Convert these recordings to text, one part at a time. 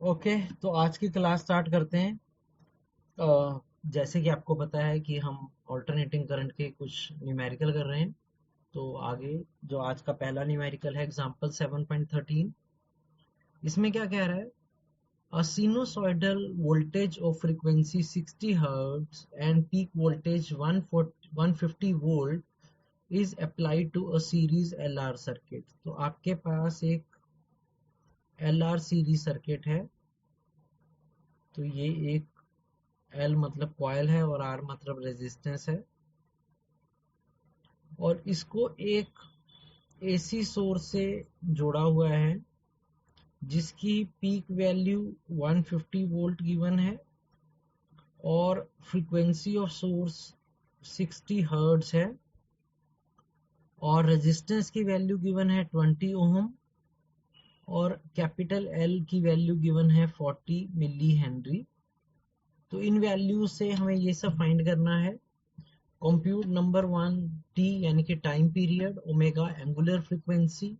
Okay, तो आज की क्लास स्टार्ट करते हैं। जैसे कि आपको पता है कि हम ऑल्टरनेटिंग करंट के कुछ न्यूमेरिकल कर रहे हैं। तो आगे जो आज का पहला न्यूमेरिकल है एग्जांपल 7.13, इसमें क्या कह रहा है? अ sinusoidal voltage of frequency 60 hertz and peak voltage 150 volt is applied to a series LR circuit। तो आपके पास एक LR सीरीज सर्किट है। तो ये एक L मतलब कॉयल है और R मतलब रेजिस्टेंस है, और इसको एक एसी सोर्स से जोड़ा हुआ है जिसकी पीक वैल्यू 150 वोल्ट गिवन है और फ्रीक्वेंसी ऑफ सोर्स 60 हर्ट्ज है, और रेजिस्टेंस की वैल्यू गिवन है 20 ओहम, और कैपिटल एल की वैल्यू गिवन है 40 मिली हेनरी। तो इन वैल्यू से हमें ये सब फाइंड करना है। कंप्यूट नंबर वन, टी यानी कि time period, omega angular frequency,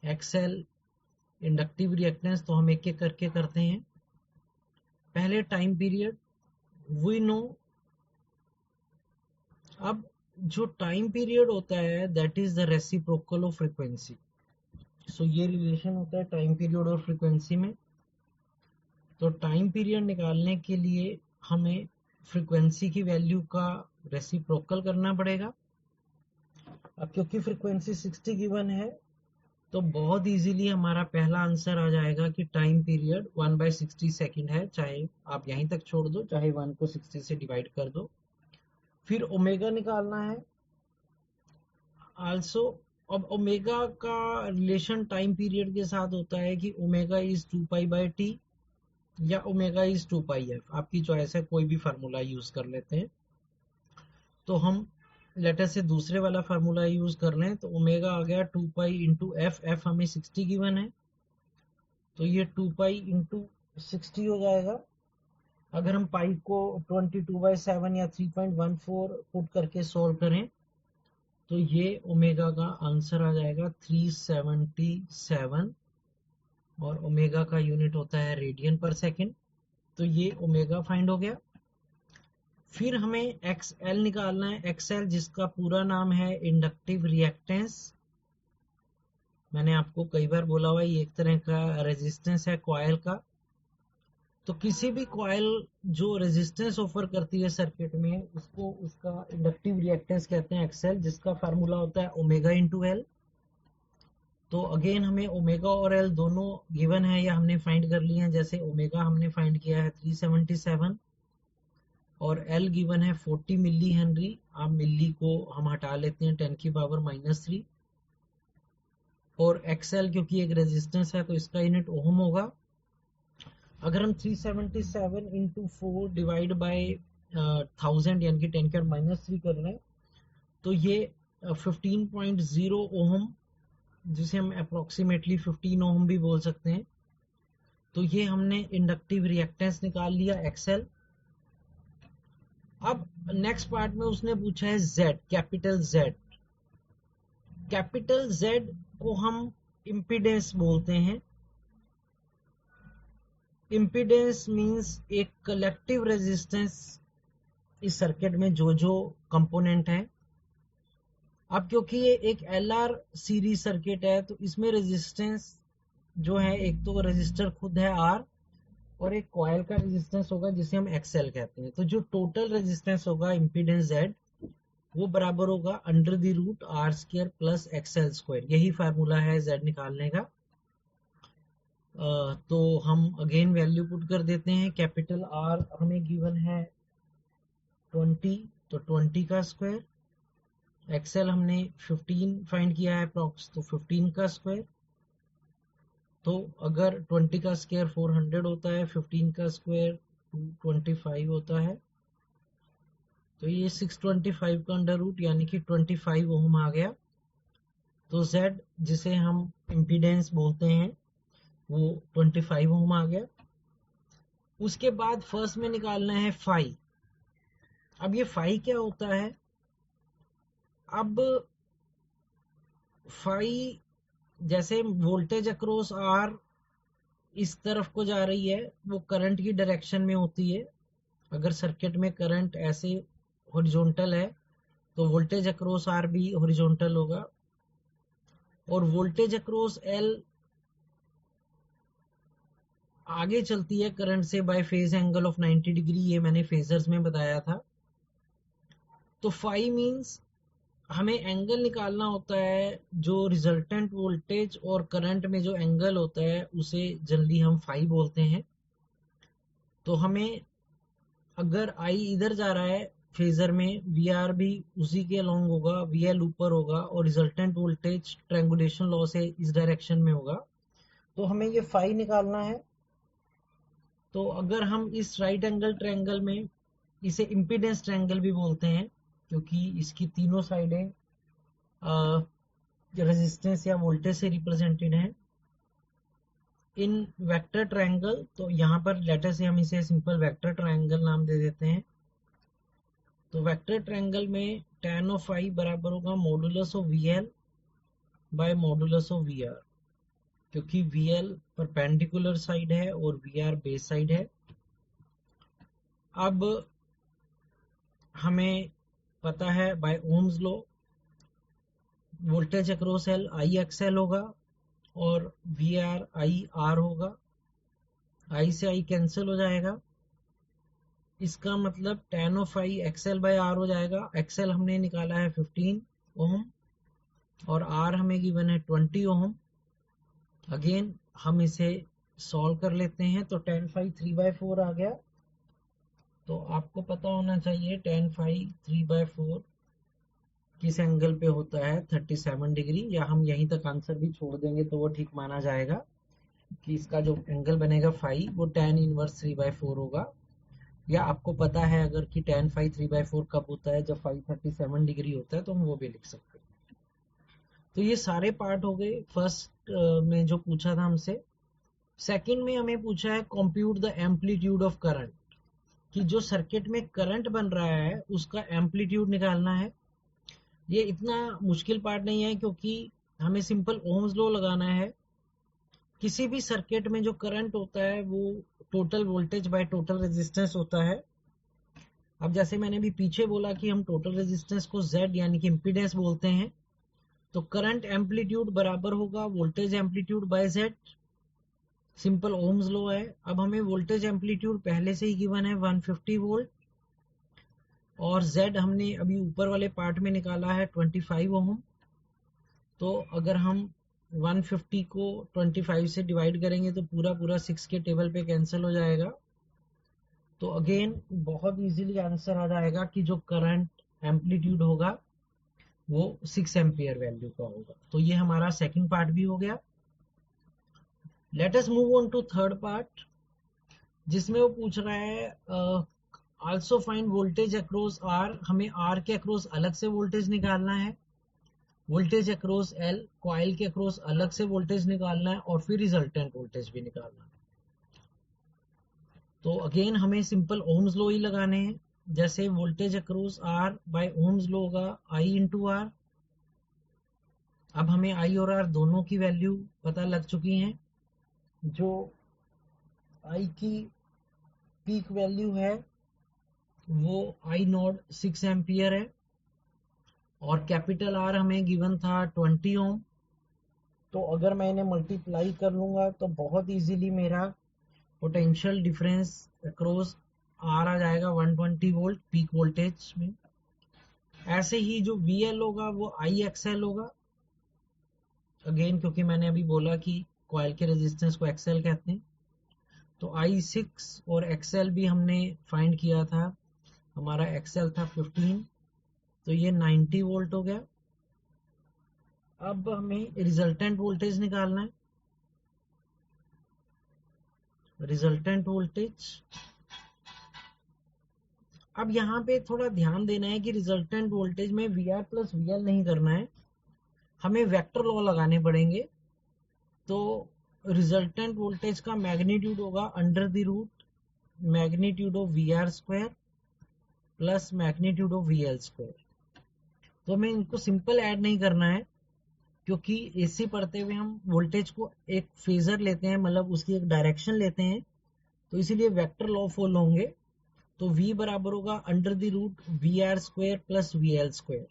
XL inductive reactance. तो हम एक एक करके करते हैं। पहले टाइम पीरियड वी नो। अब जो टाइम पीरियड होता है that is the reciprocal of frequency. So ये रिलेशन होता है टाइम पीरियड और फ्रीक्वेंसी में। तो टाइम पीरियड निकालने के लिए हमें फ्रीक्वेंसी की वैल्यू का रेसिप्रोकल करना पड़ेगा। अब क्योंकि फ्रीक्वेंसी 60 गिवन है तो बहुत इजीली हमारा पहला आंसर आ जाएगा कि टाइम पीरियड 1/60 सेकेंड है। चाहे आप यहीं तक छोड़ दो, चाहे 1 को 60 से डिवाइड कर दो। फिर ओमेगा निकालना है आल्सो। अब ओमेगा का रिलेशन टाइम पीरियड के साथ होता है कि ओमेगा इज 2 पाई/टी या ओमेगा इज 2 पाई/एफ। आपकी चॉइस है, कोई भी फार्मूला यूज कर लेते हैं। तो हम लेटर से दूसरे वाला फार्मूला यूज कर रहे हैं। तो ओमेगा आ गया 2 पाई/एफ। एफ हमें 60 गिवन है, तो ये 2 पाई/60 हो जाएगा। अगर हम पाई को 22/7 या 3.14 पुट करके सॉल्व करें तो ये ओमेगा का आंसर आ जाएगा 377, और ओमेगा का यूनिट होता है रेडियन पर सेकेंड। तो ये ओमेगा फाइंड हो गया। फिर हमें एक्स एल निकालना है। एक्स एल जिसका पूरा नाम है इंडक्टिव रिएक्टेंस। मैंने आपको कई बार बोला हुआ ये एक तरह का रेजिस्टेंस है कॉइल का। तो किसी भी कॉइल जो रेजिस्टेंस ऑफर करती है सर्किट में उसको उसका इंडक्टिव रिएक्टेंस कहते हैं एक्सएल, जिसका फार्मूला होता है ओमेगा इंटू एल। तो अगेन हमें ओमेगा और एल दोनों गिवन है या हमने फाइंड कर लिए हैं। जैसे ओमेगा हमने फाइंड किया है 377 और एल गिवन है 40 मिली हेनरी। आप मिली को हम हटा लेते हैं 10⁻³ और एक्सएल क्योंकि एक रेजिस्टेंस है तो इसका यूनिट ओम होगा। अगर हम 377 इंटू 4 डिवाइड बाई 1000 यानी कि 10⁻³ कर रहे हैं तो ये 15.0 ओहम, जिसे हम अप्रोक्सीमेटली 15 ओहम भी बोल सकते हैं। तो ये हमने इंडक्टिव रिएक्टेंस निकाल लिया एक्सएल। अब नेक्स्ट पार्ट में उसने पूछा है Z, capital Z. Capital Z को हम इम्पीडेंस बोलते हैं। इम्पीडेंस मींस एक कलेक्टिव रेजिस्टेंस इस सर्किट में जो जो कंपोनेंट है। अब क्योंकि ये एक एल आर सीरीज सर्किट है तो इसमें रेजिस्टेंस जो है, एक तो रेजिस्टर खुद है आर और एक कॉइल का रेजिस्टेंस होगा जिसे हम एक्सएल कहते हैं। तो जो टोटल रेजिस्टेंस होगा इम्पीडेंस जेड वो बराबर होगा √R² प्लस XL²। यही फार्मूला है जेड निकालने का। तो हम अगेन वैल्यू पुट कर देते हैं। कैपिटल आर हमें गिवन है 20, तो 20 का स्क्वायर। एक्सएल हमने 15 फाइंड किया है अप्रॉक्स, तो 15 का स्क्वायर। तो अगर 20 का स्क्वायर 400 होता है, 15 का स्क्वायर 225 होता है, तो ये 625 का अंडर रूट यानी कि 25 ओम आ गया। तो Z जिसे हम इम्पीडेंस बोलते हैं वो 25 ओम आ गया। उसके बाद फर्स्ट में निकालना है फाई। अब ये फाई क्या होता है? अब फाई जैसे वोल्टेज अक्रॉस आर इस तरफ को जा रही है वो करंट की डायरेक्शन में होती है। अगर सर्किट में करंट ऐसे हॉरिजॉन्टल है तो वोल्टेज अक्रॉस आर भी हॉरिजॉन्टल होगा, और वोल्टेज अक्रॉस एल आगे चलती है करंट से bye phase angle of 90 degree, ये मैंने फेजर्स में बताया था। तो फाई मींस हमें एंगल निकालना होता है, जो रिजल्टेंट वोल्टेज और करंट में जो एंगल होता है उसे जनरली हम फाई बोलते हैं। तो हमें अगर आई इधर जा रहा है फेजर में, वी आर भी उसी के अलोंग होगा, वी एल ऊपर होगा, और रिजल्टेंट वोल्टेज ट्रायंगुलेशन लॉ से इस डायरेक्शन में होगा, तो हमें ये फाई निकालना है। तो अगर हम इस राइट एंगल ट्रायंगल में, इसे इम्पीडेंस ट्रायंगल भी बोलते हैं क्योंकि इसकी तीनों साइडें रेजिस्टेंस या वोल्टेज से रिप्रेजेंटेड हैं इन वेक्टर ट्रायंगल। तो यहाँ पर लेटर से हम इसे सिंपल वेक्टर ट्रायंगल नाम दे देते हैं। तो वेक्टर ट्रायंगल में tan ऑफ फाई बराबर होगा modulus of V L by modulus of V R, क्योंकि वी एल परपेंडिकुलर साइड है और वी आर बेस साइड है। अब हमें पता है by Ohm's law voltage across L I X L होगा और वी आर आई आर होगा। आई से आई कैंसिल हो जाएगा, इसका मतलब tan of I XL by R हो जाएगा। एक्सएल हमने निकाला है 15 ओम और आर हमें गिवन है 20 ओम। अगेन हम इसे सॉल्व कर लेते हैं, तो tan फाई 3/4 आ गया। तो आपको पता होना चाहिए tan फाई 3/4 किस एंगल पे होता है, 37 डिग्री, या हम यहीं तक आंसर भी छोड़ देंगे तो वो ठीक माना जाएगा कि इसका जो एंगल बनेगा फाई वो tan इनवर्स 3/4 होगा। या आपको पता है अगर कि tan फाई 3/4 कब होता है, जब फाई 37 डिग्री होता है, तो हम वो भी लिख सकते हैं। तो ये सारे पार्ट हो गए फर्स्ट में जो पूछा था हमसे। सेकंड में हमें पूछा है compute the amplitude of current, कि जो सर्किट में करंट बन रहा है उसका एम्पलीट्यूड निकालना है। ये इतना मुश्किल पार्ट नहीं है क्योंकि हमें सिंपल ओम्स लॉ लगाना है। किसी भी सर्किट में जो करंट होता है वो total voltage by total resistance होता है। अब जैसे मैंने भी पीछे बोला कि हम टोटल रेजिस्टेंस को Z यानी कि इम्पीडेंस बोलते हैं, तो करंट एम्पलीट्यूड बराबर होगा voltage amplitude by Z। Simple Ohm's law है। अब हमें वोल्टेज एम्पलीट्यूड पहले से ही गिवन है 150 वोल्ट, और Z हमने अभी ऊपर वाले पार्ट में निकाला है 25 ओम। तो अगर हम 150 को 25 से डिवाइड करेंगे तो पूरा पूरा 6 के टेबल पे कैंसिल हो जाएगा। तो अगेन बहुत इजीली आंसर आ जाएगा कि जो करंट एम्पलीट्यूड होगा वो 6 एम्पियर वैल्यू का होगा। तो ये हमारा सेकंड पार्ट भी हो गया। Let us move on to third part, जिसमें वो पूछ रहा है also find voltage across R. हमें आर के अक्रॉस अलग से वोल्टेज निकालना है, वोल्टेज अक्रॉस एल कॉइल के अक्रॉस अलग से वोल्टेज निकालना है, और फिर रिजल्टेंट वोल्टेज भी निकालना है। तो अगेन हमें सिंपल ओम्स लॉ ही लगाने हैं। जैसे voltage across R by Ohm's law होगा आई इंटू आर। अब हमें आई और आर दोनों की वैल्यू पता लग चुकी हैं। जो आई की पीक वैल्यू है वो आई नॉट 6 एम्पियर है, और कैपिटल आर हमें गिवन था 20 ओम। तो अगर मैं इन्हें मल्टीप्लाई कर लूंगा तो बहुत इजीली मेरा पोटेंशियल डिफरेंस अक्रॉस आर आ जाएगा 120 वोल्ट पीक वोल्टेज में। ऐसे ही जो वी एल होगा वो आई एक्सएल होगा। अगेन क्योंकि मैंने अभी बोला कि कॉइल के रेजिस्टेंस को एक्सएल कहते हैं, तो I6 और एक्सएल भी हमने फाइंड किया था। हमारा एक्सएल था 15, तो ये 90 वोल्ट हो गया। अब हमें रिजल्टेंट वोल्टेज निकालना है। रिजल्टेंट वोल्टेज, अब यहाँ पे थोड़ा ध्यान देना है कि रिजल्टेंट वोल्टेज में V R plus V L नहीं करना है, हमें वेक्टर लॉ लगाने पड़ेंगे। तो रिजल्टेंट वोल्टेज का मैग्नीट्यूड होगा under the root magnitude of V R square plus magnitude of V L square. तो हमें इनको सिंपल ऐड नहीं करना है, क्योंकि एसी पढ़ते हुए हम वोल्टेज को एक फेजर लेते हैं, मतलब उसकी एक डायरेक्शन लेते हैं, तो इसीलिए वेक्टर लॉ फॉलो होंगे। तो V बराबर होगा under the root V R square plus V L square,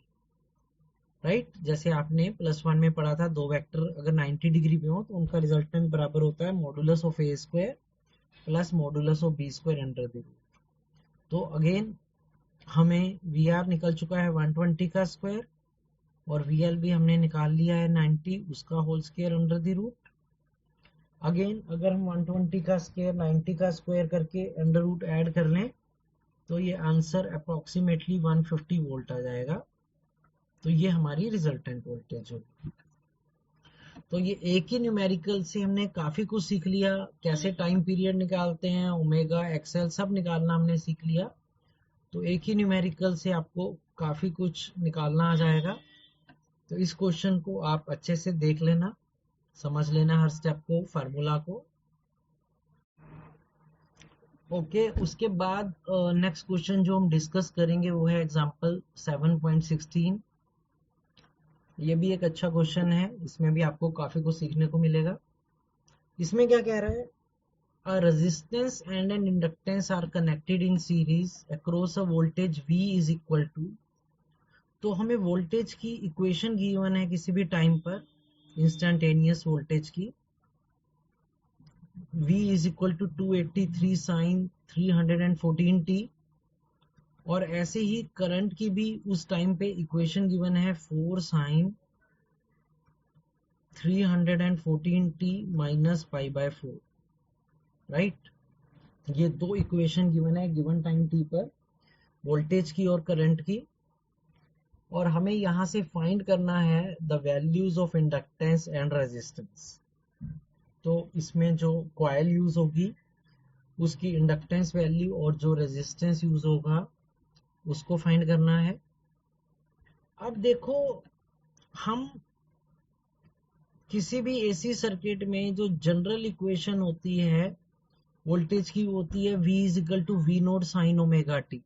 right. जैसे आपने +1 में पढ़ा था, दो वेक्टर अगर 90 डिग्री पे हो तो उनका रिजल्टेंट बराबर होता है modulus of A square plus modulus of B square under the root. तो अगेन हमें वी आर निकल चुका है 120 का स्क्वायर, और वी एल भी हमने निकाल लिया है 90, उसका whole square under the root. Again अगर हम 120 का स्क्वायर 90 का स्क्वायर करके अंडर रूट ऐड कर लें तो ये आंसर अप्रोक्सीमेटली 150 वोल्ट आ जाएगा। तो ये हमारी रिजल्टेंट वोल्टेज होगी। तो ये एक ही न्यूमेरिकल से हमने काफी कुछ सीख लिया, कैसे टाइम पीरियड निकालते हैं, ओमेगा एक्सएल सब निकालना हमने सीख लिया। तो एक ही न्यूमेरिकल से आपको काफी कुछ निकालना आ जाएगा। तो इस क्वेश्चन को आप अच्छे से देख लेना, समझ लेना हर स्टेप को, फार्मूला को। ओके, उसके बाद नेक्स्ट क्वेश्चन जो हम डिस्कस करेंगे वो है एग्जांपल 7.16। ये भी एक अच्छा क्वेश्चन है, इसमें भी आपको काफी कुछ सीखने को मिलेगा। इसमें क्या कह रहा है, a resistance and an inductance are connected in series across a voltage V is equal to। तो हमें वोल्टेज की इक्वेशन गिवन है किसी भी टाइम पर, इंस्टेंटेनियस वोल्टेज की, V is equal to 283 sin 314t। और ऐसे ही करंट की भी उस टाइम पे इक्वेशन गिवन है 4 sin 314t minus pi by 4, right. ये दो इक्वेशन गिवन है गिवन टाइम t पर, वोल्टेज की और करंट की। और हमें यहाँ से फाइंड करना है the values of inductance and resistance. तो इसमें जो कॉइल यूज होगी उसकी इंडक्टेंस वैल्यू और जो रेजिस्टेंस यूज होगा उसको फाइंड करना है। अब देखो, हम किसी भी एसी सर्किट में जो जनरल इक्वेशन होती है वोल्टेज की होती है V is equal to V naught sine omega t.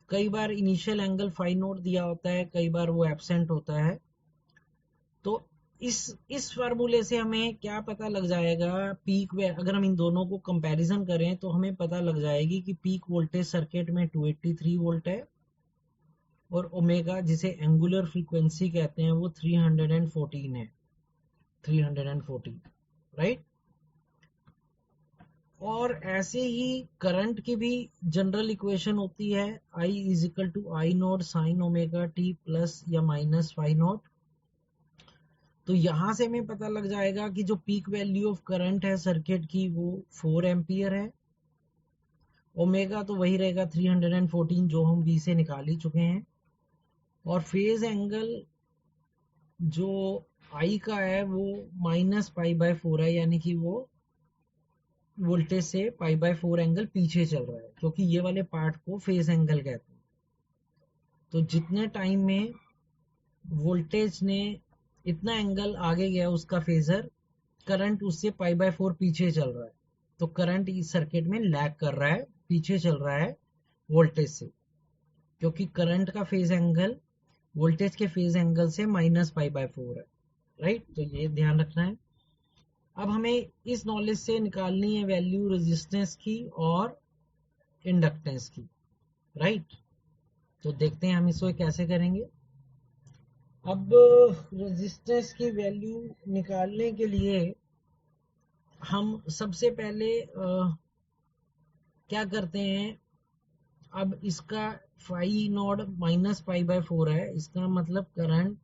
कई बार इनिशियल एंगल फाई नोट दिया होता है, कई बार वो एब्सेंट होता है। तो इस फार्मूले से हमें क्या पता लग जाएगा, पीक अगर हम इन दोनों को कंपैरिजन करें तो हमें पता लग जाएगी कि पीक वोल्टेज सर्किट में 283 वोल्ट है, और ओमेगा जिसे एंगुलर फ्रीक्वेंसी कहते हैं वो 314 है, 314, राइट। और ऐसे ही करंट की भी जनरल इक्वेशन होती है I is equal to I naught sine omega t plus या माइनस फाई नोट। तो यहां से हमें पता लग जाएगा कि जो पीक वैल्यू ऑफ करंट है सर्किट की वो 4 एम्पियर है। ओमेगा तो वही रहेगा 314 जो हम V से निकाल ही चुके हैं। और फेज एंगल जो I का है वो माइनस पाई बाय 4 है, यानी कि वो वोल्टेज से पाई बाय 4 एंगल पीछे चल रहा है, क्योंकि ये वाले पार्ट को फेज एंगल कहते हैं। तो जितने टाइम में वोल्टेज ने इतना एंगल आगे गया उसका फेजर, करंट उससे पाई बाय 4 पीछे चल रहा है। तो करंट इस सर्किट में लैग कर रहा है, पीछे चल रहा है वोल्टेज से, क्योंकि करंट का फेज एंगल वोल्टेज के फेज एंगल से माइनस पाई बाय 4 है, राइट। तो ये ध्यान रखना है। अब हमें इस नॉलेज से निकालनी है वैल्यू रेजिस्टेंस की और इंडक्टेंस की, राइट। तो देखते हैं हम इसको कैसे करेंगे। अब रेजिस्टेंस की वैल्यू निकालने के लिए हम सबसे पहले क्या करते हैं, अब इसका phi naught minus pi by 4 है, इसका मतलब current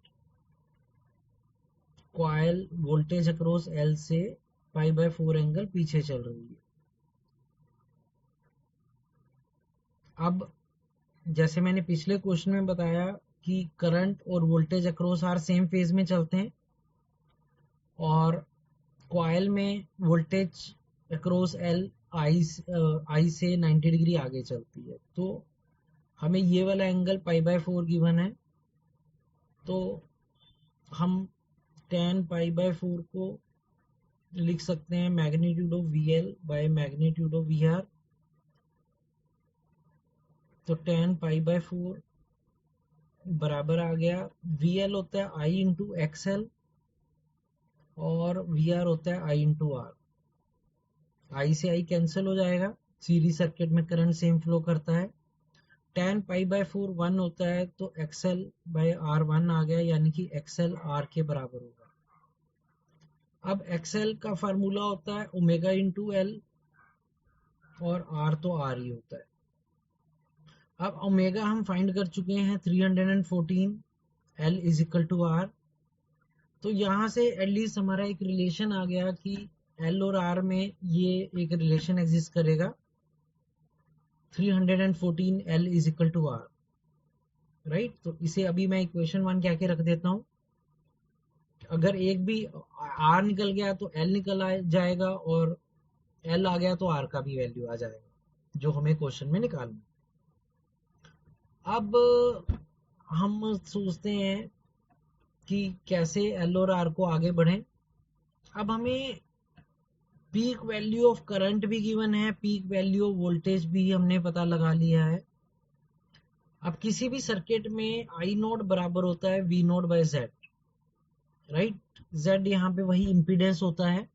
coil voltage across L से पाई बाय 4 एंगल पीछे चल रही है। अब जैसे मैंने पिछले क्वेश्चन में बताया कि करंट और voltage across R same phase में चलते हैं, और कॉइल में वोल्टेज अक्रॉस एल आई से 90 डिग्री आगे चलती है। तो हमें ये वाला एंगल पाई बाय 4 गिवन है, तो हम tan पाई बाय 4 को लिख सकते हैं magnitude of V L by magnitude of V R. तो tan पाई बाय 4 बराबर आ गया, वी एल होता है आई इंटू एक्सएल, और वी आर होता है आई इंटू आर। आई से आई कैंसिल हो जाएगा, सीरीज सर्किट में करंट सेम फ्लो करता है। tan पाई बाय 4 1 होता है, तो एक्सएल बाय आर 1 आ गया, यानी कि एक्सएल आर के बराबर होगा। अब एक्सएल का फार्मूला होता है ओमेगा इंटू एल, और आर तो आर ही होता है। अब ओमेगा हम फाइंड कर चुके हैं 314, L is equal to R. तो यहाँ से एटलीस्ट हमारा एक रिलेशन आ गया कि एल और आर में ये एक रिलेशन एग्जिस्ट करेगा, 314 L is equal to R, right. तो इसे अभी मैं इक्वेशन 1 क्या के रख देता हूँ। अगर एक भी आर निकल गया तो एल निकल जाएगा, और एल आ गया तो आर का भी वैल्यू आ जाएगा, जो हमें क्वेश्चन में निकालना। अब हम सोचते हैं कि कैसे एल और आर को आगे बढ़ें। अब हमें पीक वैल्यू ऑफ करंट भी गिवन है, पीक वैल्यू ऑफ वोल्टेज भी हमने पता लगा लिया है। अब किसी भी सर्किट में आई नोट बराबर होता है V naught by Z, right. Z यहाँ पे वही इम्पीडेंस होता है,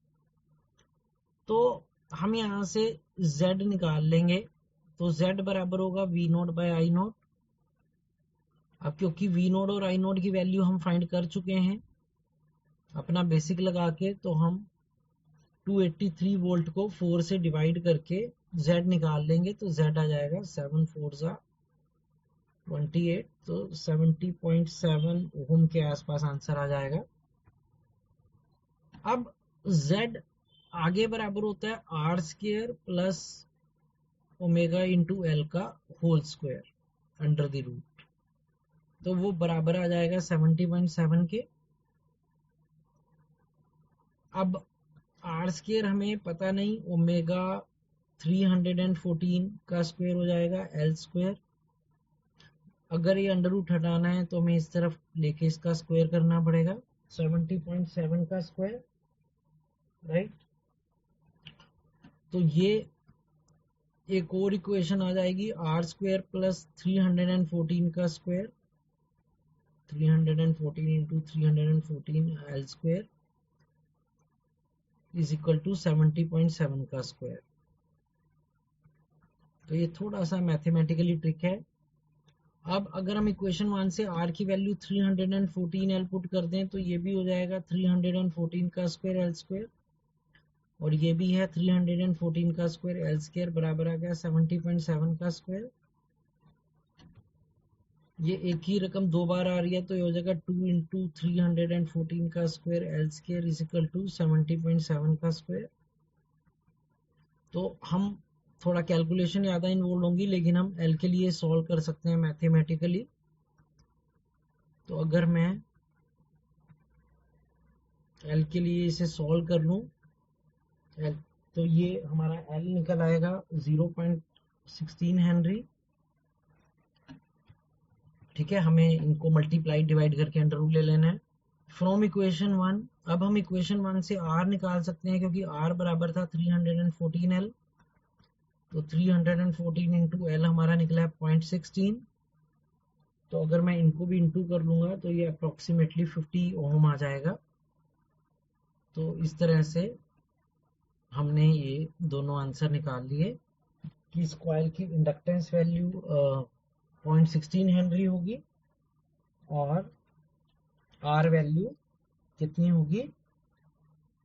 तो हम यहाँ से जेड निकाल लेंगे। तो जेड बराबर होगा V naught by I naught. अब क्योंकि वी नोट और आई नोट की वैल्यू हम फाइंड कर चुके हैं अपना बेसिक लगा के, तो हम 283 वोल्ट को 4 से डिवाइड करके Z निकाल लेंगे, तो Z आ जाएगा 7 4 जा 28, तो 70.7 ओम के आसपास आंसर आ जाएगा। अब Z आगे बराबर होता है R square plus omega into L का whole square under the root, तो वो बराबर आ जाएगा 70.7 के। अब आर स्क्वायर हमें पता नहीं, ओमेगा 314 का स्क्वायर हो जाएगा एल स्क्वायर। अगर ये अंडर रूट हटाना है तो हमें इस तरफ लेके इसका स्क्वायर करना पड़ेगा, 70.7 का स्क्वायर, राइट। तो ये एक और इक्वेशन आ जाएगी, आर स्क्वायर प्लस 314 का square, 314 into 314 L square is equal to 70.7 का स्क्वायर। तो ये थोड़ा सा मैथमेटिकली ट्रिक है। अब अगर हम इक्वेशन 1 से r की वैल्यू 314 एल पुट कर दें, तो ये भी हो जाएगा 314 का स्क्वायर एल स्क्वायर, और ये भी है 314 का स्क्वायर एल स्क्वायर बराबर आ गया 70.7 का स्क्वायर। ये एक ही रकम दो बार आ रही है, तो ये हो जाएगा 2 इंटू 314 का square L square is equal to 70.7 का स्क्वायर। तो हम थोड़ा कैलकुलेशन ज़्यादा इन्वॉल्व होंगी, लेकिन हम एल के लिए सॉल्व कर सकते हैं मैथमेटिकली। तो अगर मैं एल के लिए इसे सॉल्व कर लूँ, एल, तो ये हमारा एल निकल आएगा 0.16 हेनरी, ठीक है। हमें इनको मल्टीप्लाई डिवाइड करके अंडर रूट ले लेना है फ्रॉम इक्वेशन 1। अब हम इक्वेशन 1 से आर निकाल सकते हैं, क्योंकि आर बराबर था 314 एल, तो 314 इंटू एल हमारा निकला है 0.16। तो अगर मैं इनको भी इंटू कर लूंगा तो ये अप्रोक्सीमेटली 50 ओम आ जाएगा। तो इस तरह से हमने ये दोनों आंसर निकाल लिए कि इस कॉइल की इंडक्टेंस वैल्यू 0.16 हेनरी होगी, और आर वैल्यू कितनी होगी,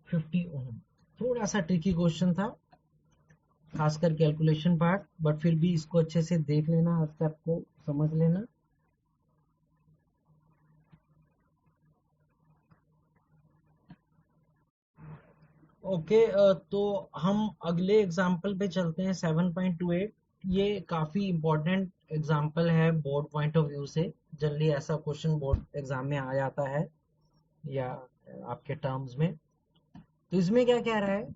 50 ओम। थोड़ा सा ट्रिकी क्वेश्चन था, खासकर कैलकुलेशन पार्ट, बट फिर भी इसको अच्छे से देख लेना, हर स्टेप को समझ लेना। ओके, तो हम अगले एग्जाम्पल पे चलते हैं 7.28। ये काफ़ी इम्पोर्टेंट एग्जाम्पल है बोर्ड पॉइंट ऑफ व्यू से। जनरली ऐसा क्वेश्चन बोर्ड एग्जाम में आ जाता है या आपके टर्म्स में। तो इसमें क्या कह रहा है,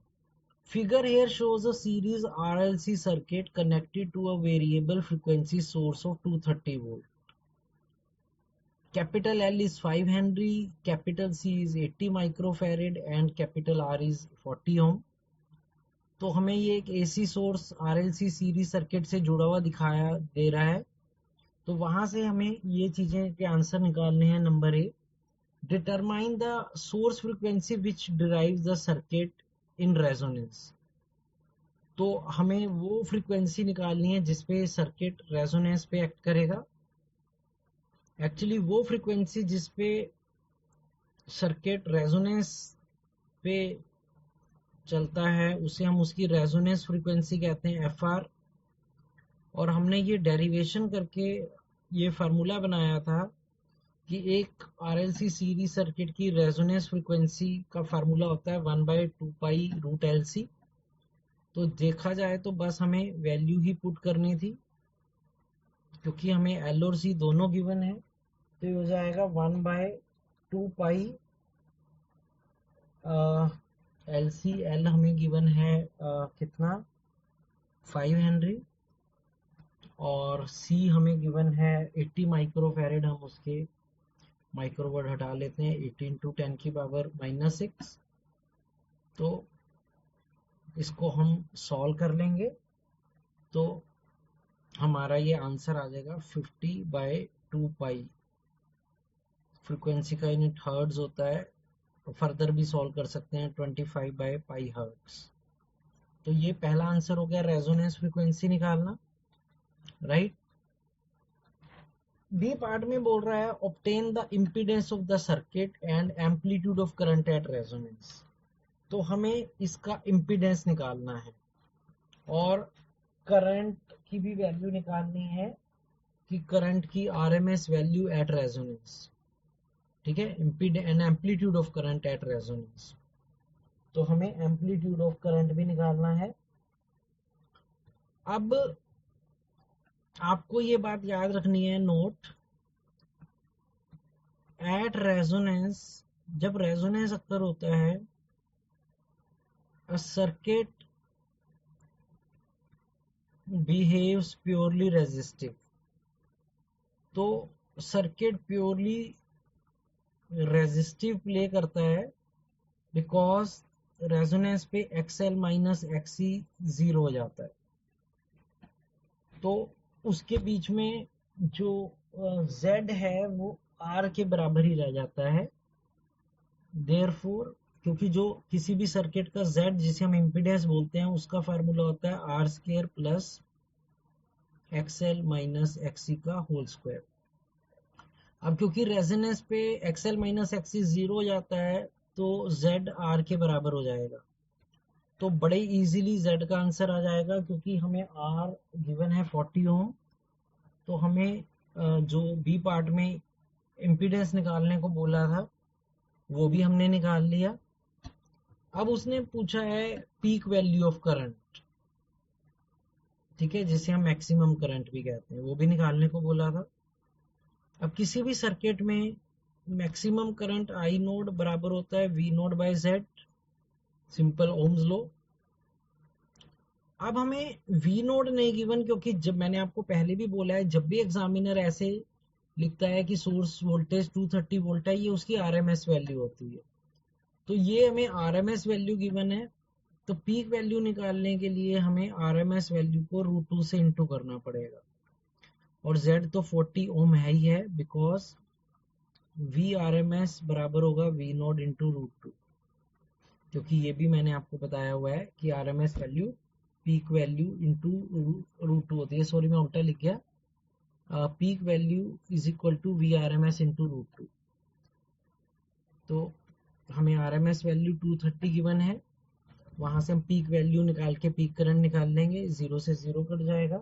figure here shows a series RLC circuit connected to a variable frequency source of 230 volt. Capital L is 5 Henry, capital C is 80 microfarad and capital R is 40 ohm। तो हमें ये एक AC source RLC series circuit से जुड़ा हुआ दिखाया दे रहा है। तो वहां से हमें ये चीजें के आंसर निकालने हैं। Number A, determine the source frequency which derives the circuit in resonance. तो हमें वो फ्रीक्वेंसी निकालनी है जिसपे सर्किट रेजोनेंस पे एक्ट करेगा। एक्चुअली वो फ्रीक्वेंसी जिसपे सर्किट रेजोनेंस पे चलता है उसे हम उसकी रेजोनेंस फ्रीक्वेंसी कहते हैं, एफआर। और हमने ये डेरिवेशन करके ये फार्मूला बनाया था कि एक आरएलसी सीरीज सर्किट की रेजोनेंस फ्रीक्वेंसी का फार्मूला होता है 1/2π√LC। तो देखा जाए तो बस हमें वैल्यू ही पुट करनी थी, क्योंकि हमें एल और सी दोनों गिवन है। तो ये हो जाएगा 1/2π LC। एल हमें गिवन है कितना, 5 हेनरी, और सी हमें गिवन है 80 माइक्रोफैरेड। हम उसके माइक्रोवर्ड हटा लेते हैं, 18 × 10⁻⁻⁶। तो इसको हम सॉल्व कर लेंगे तो हमारा ये आंसर आ जाएगा 50/2π। फ्रीक्वेंसी का यूनिट हर्ट्ज होता है, फर्दर भी सॉल्व कर सकते हैं 25/π हर्ट्ज। तो ये पहला आंसर हो गया रेजोनेंस फ्रीक्वेंसी निकालना, राइट। बी पार्ट में बोल रहा है obtain the impedance of the circuit and amplitude of current at resonance. तो हमें इसका इम्पीडेंस निकालना है और करंट की भी वैल्यू निकालनी है कि करंट की आरएमएस वैल्यू एट रेजोनेंस, ठीक है, and amplitude of current at resonance. तो हमें एम्पलीट्यूड ऑफ करंट भी निकालना है। अब आपको ये बात याद रखनी है, नोट, एट रेजोनेंस, जब रेजोनेंस अक्कर होता है, a circuit behaves purely resistive. तो सर्किट प्योरली रेजिस्टिव प्ले करता है बिकॉज रेजोनेंस पे XL माइनस XC 0 हो जाता है। तो उसके बीच में जो Z है वो R के बराबर ही रह जाता है। देयरफॉर, क्योंकि जो किसी भी सर्किट का Z जिसे हम इम्पीडेंस बोलते हैं उसका फार्मूला होता है R² plus XL minus XC का होल स्क्वायर। अब क्योंकि रेजोनेंस पे XL माइनस XC 0 हो जाता है तो Z R के बराबर हो जाएगा। तो बड़े इजीली Z का आंसर आ जाएगा, क्योंकि हमें R गिवन है 40 ओम। तो हमें जो बी पार्ट में इम्पीडेंस निकालने को बोला था वो भी हमने निकाल लिया। अब उसने पूछा है पीक वैल्यू ऑफ करंट, ठीक है, जिसे हम मैक्सिमम करंट भी कहते हैं, वो भी निकालने को बोला था। अब किसी भी सर्किट में मैक्सिमम करंट आई नोड बराबर होता है V naught by Z, simple Ohm's लो। अब हमें वी नोड नहीं गिवन, क्योंकि जब मैंने आपको पहले भी बोला है, जब भी एग्जामिनर ऐसे लिखता है कि सोर्स वोल्टेज 230 वोल्ट है, ये उसकी आरएमएस वैल्यू होती है। तो ये हमें आरएमएस वैल्यू गिवन है। तो पीक वैल्यू निकालने के लिए हमें आरएमएस वैल्यू को √2 से इंटू करना पड़ेगा, और Z तो 40 ओम है ही है, because V R M S बराबर होगा वी नोड इंटू √2, क्योंकि ये भी मैंने आपको बताया हुआ है कि R M S value peak value into √2 होती है। सॉरी, मैं उल्टा लिख गया, peak value is equal to V R M S into √2। तो हमें R M S value 230 given है, वहां से हम पीक वैल्यू निकाल के पीक करंट निकाल लेंगे, 0 से 0 कट जाएगा।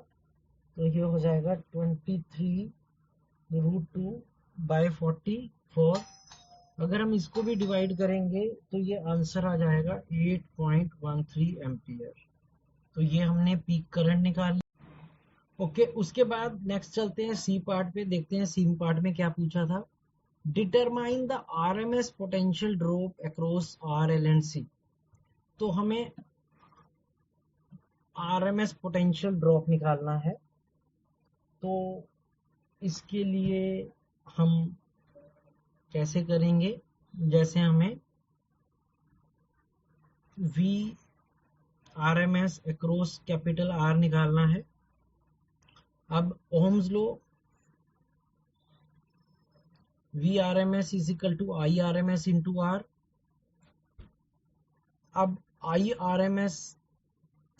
तो ये हो जाएगा 23√2/44। अगर हम इसको भी डिवाइड करेंगे तो ये आंसर आ जाएगा 8.13 एम्पियर। तो ये हमने पीक करंट निकाल लिया। ओके, उसके बाद नेक्स्ट चलते हैं सी पार्ट पे, देखते हैं सी पार्ट में क्या पूछा था। Determine the RMS potential drop across RL and C. तो हमें आरएमएस पोटेंशियल ड्रॉप निकालना है। तो इसके लिए हम कैसे करेंगे, जैसे हमें V R M S across capital R निकालना है। अब Ohm's law, V R M S is equal to I R M S into R. अब आई आर एम एस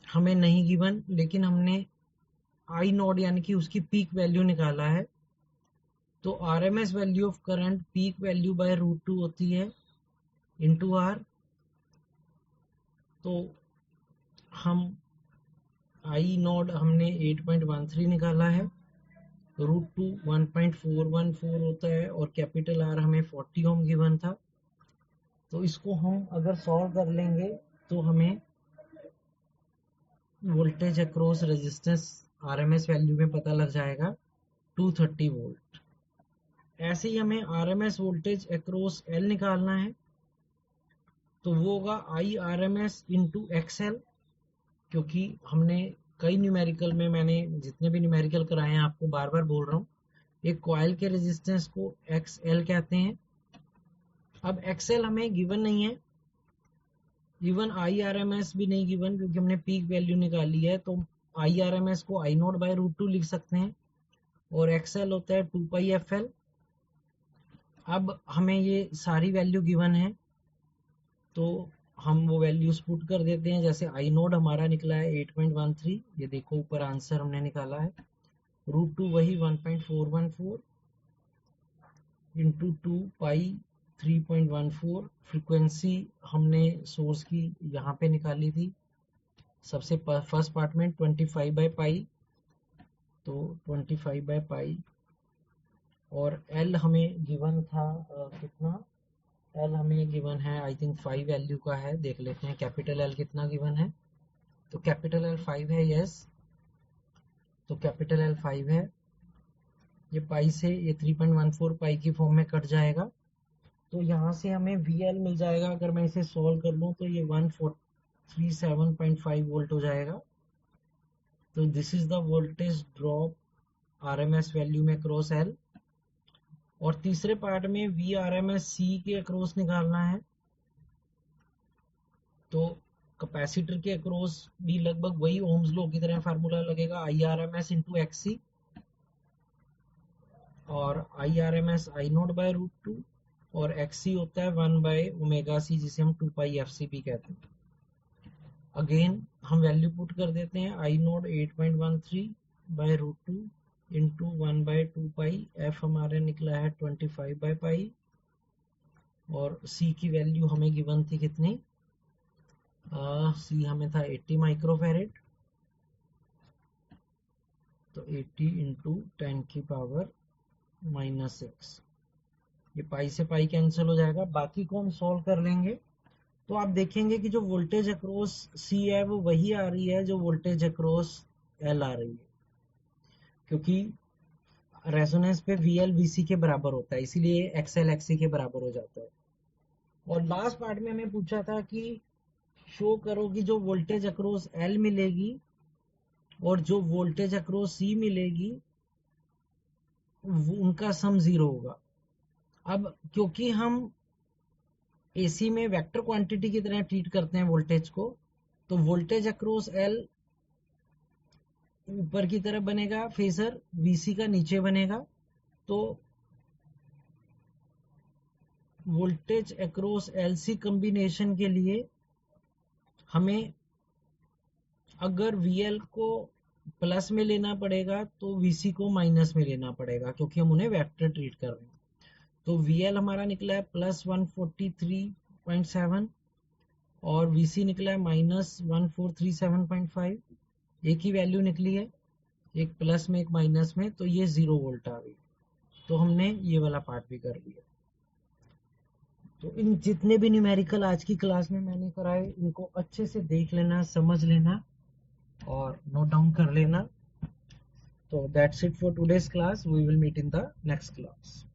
हमें नहीं गिवन, लेकिन हमने आई नोड यानी कि उसकी पीक वैल्यू निकाला है। तो R M S value of current peak value by √2 होती है इंटू आर। तो हम आई नोड हमने 8.13 निकाला है, √2 1.414 होता है, और कैपिटल आर हमें 40 ओम गिवन था। तो इसको हम अगर सॉल्व कर लेंगे तो हमें voltage across resistance RMS value में पता लग जाएगा 230 वोल्ट। ऐसे ही हमें आरएमएस वोल्टेज अक्रॉस एल निकालना है, तो वो होगा I R M S into XL. क्योंकि हमने कई न्यूमेरिकल में, मैंने जितने भी न्यूमेरिकल कराए हैं आपको बार बार बोल रहा हूँ, एक कॉइल के रेजिस्टेंस को एक्सएल कहते हैं। अब एक्सएल हमें गिवन नहीं है, even I R M S भी नहीं गिवन, क्योंकि हमने पीक वैल्यू निकाली है। तो आई आर एम एस को आई नोट बाय √2 लिख सकते हैं, और एक्सएल होता है 2 पाई एफ एल। अब हमें ये सारी वैल्यू गिवन है, तो हम वो वैल्यूज पुट कर देते हैं। जैसे आई नोड हमारा निकला है 8.13, ये देखो ऊपर आंसर हमने निकाला है। √2 वही 1.414 इंटू 2 पाई 3.14। फ्रीक्वेंसी हमने सोर्स की यहाँ पे निकाली थी सबसे फर्स्ट पार्ट में 25/पाई, तो 25/पाई। और एल हमें गिवन था कितना, एल हमें गिवन है आई थिंक 5 वैल्यू का है। देख लेते हैं कैपिटल एल कितना गिवन है। तो कैपिटल एल 5 है, यस। तो कैपिटल एल 5 है। ये पाई से ये 3.14 पाई की फॉर्म में कट जाएगा, तो यहाँ से हमें VL मिल जाएगा। अगर मैं इसे सॉल्व कर लूँ तो ये 147.5 वोल्ट हो जाएगा। तो this is the voltage drop RMS value में क्रॉस एल। और तीसरे पार्ट में VRMS C के अक्रॉस निकालना है। तो कैपेसिटर के अक्रॉस भी लगभग वही ओम्स लॉ की तरह फार्मूला लगेगा, IRMS इंटू XC, और IRMS I नोट बाय √2, और XC होता है 1/ωc, जिसे हम 2 पाई FC भी कहते हैं। अगेन हम वैल्यू पुट कर देते हैं, I naught 8.13 by √2 into 1/2 pi. F हमारा निकला है 25/पाई, और C की वैल्यू हमें गिवन थी कितनी, C हमें था 80 माइक्रोफैरेड। तो 80 इंटू 10⁻⁻⁶, ये पाई से पाई कैंसिल हो जाएगा, बाकी को हम सॉल्व कर लेंगे। तो आप देखेंगे कि जो वोल्टेज अक्रॉस C है वो वही आ रही है जो वोल्टेज अक्रॉस L आ रही है, क्योंकि रेजोनेंस पे VL VC के बराबर होता है, इसीलिए XL XC के बराबर हो जाता है। और लास्ट पार्ट में हमें पूछा था कि शो करो कि जो वोल्टेज अक्रॉस L मिलेगी और जो वोल्टेज अक्रॉस C मिलेगी उनका सम 0 होगा। अब क्योंकि हम AC में वेक्टर क्वांटिटी की तरह ट्रीट करते हैं वोल्टेज को, तो वोल्टेज अक्रॉस L ऊपर की तरफ बनेगा फेजर, VC का नीचे बनेगा। तो वोल्टेज अक्रॉस LC कॉम्बिनेशन के लिए हमें अगर VL को प्लस में लेना पड़ेगा तो VC को माइनस में लेना पड़ेगा, क्योंकि हम उन्हें वेक्टर ट्रीट कर रहे हैं। तो VL हमारा निकला है +143.7 और VC निकला है -1437.5। एक ही वैल्यू निकली है, एक प्लस में एक माइनस में, तो ये 0 वोल्ट आ गई। तो हमने ये वाला पार्ट भी कर लिया। तो इन जितने भी न्यूमेरिकल आज की क्लास में मैंने कराए, इनको अच्छे से देख लेना, समझ लेना और नोट डाउन कर लेना। तो that's it for today's class, we will meet in the next class.